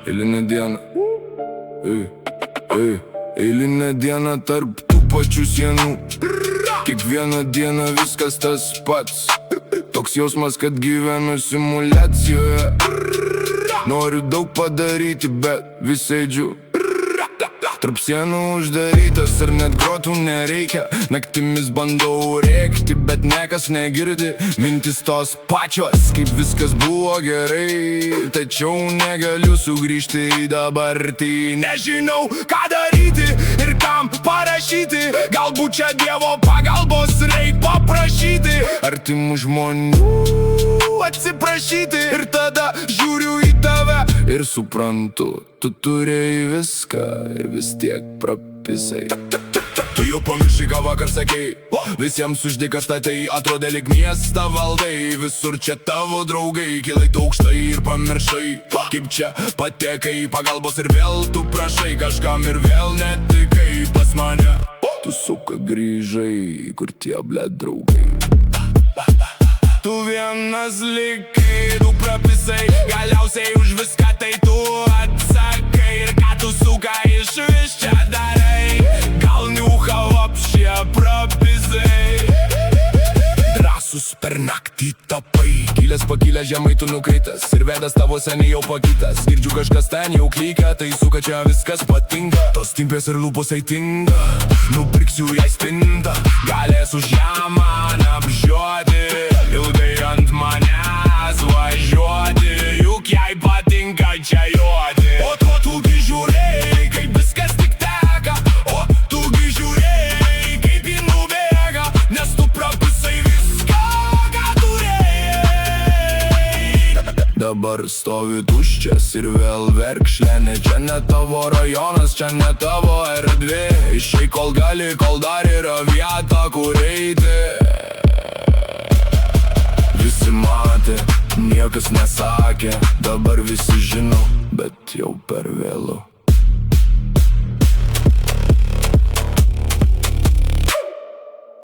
Eilinė diena, eilinė diena tarp tų pačių sienų. Kiekvieną dieną viskas tas pats. Toks jausmas, kad gyvenu simuliacijoje. Noriu daug padaryti, bet vis eidžiu. Tarp sienų uždarytas ir net grotų nereikia. Naktimis bandau rėkti, bet niekas negirdi. Mintis tos pačios, kaip viskas buvo gerai. Tačiau negaliu sugrįžti į dabartį. Nežinau, ką daryti ir kam parašyti. Galbūt čia Dievo pagalbos reik paprašyti. Artimų žmonių atsiprašyti. Ir tada žiūriu į tave ir suprantu, tu turėjai viską ir vis tiek prapisai. Tu jau pamiršai, ką vakar sakei. Visiems uždyką statai, atrodė lyg miestą valdai. Visur čia tavo draugai, kilai tu aukštai ir pamiršai. Kaip čia patekai pagalbos ir vėl tu prašai. Kažkam ir vėl netikai pas mane. Tu suka grįžai, kur tie blėt draugai. Tu vienas likai, tu prapisai. Galiausiai už viską tai tu atsakai. Ir ką tu suka iš vis čia darai. Gal niucha vapšė prapisai. Drąsus per naktį tapai. Kilęs pakilęs žemai tu nukritęs. Ir vedas tavo seniai jau pakytas. Girdžiu kažkas ten jau klykia. Tai suka čia viskas patinka. Tos timpės ir lūpos eitinga. Nupirksiu jai spintą. Galės už ją man apžioti. Ilgai ant manęs važiuoti. Juk jai patinka čia juoti. O tu gi žiūrėjai, kaip viskas tik teka. O tu gi žiūrėjai, kaip ji nubėga. Nes tu prapisai viską, ką turėjai. Dabar stovi tuščias ir vėl verkšlenė. Čia ne tavo rajonas, čia ne tavo erdvė. Išeik kol gali, kol dar yra vieta kur eiti. Visi matė, niekas nesakė. Dabar visi žino, bet jau per vėlu.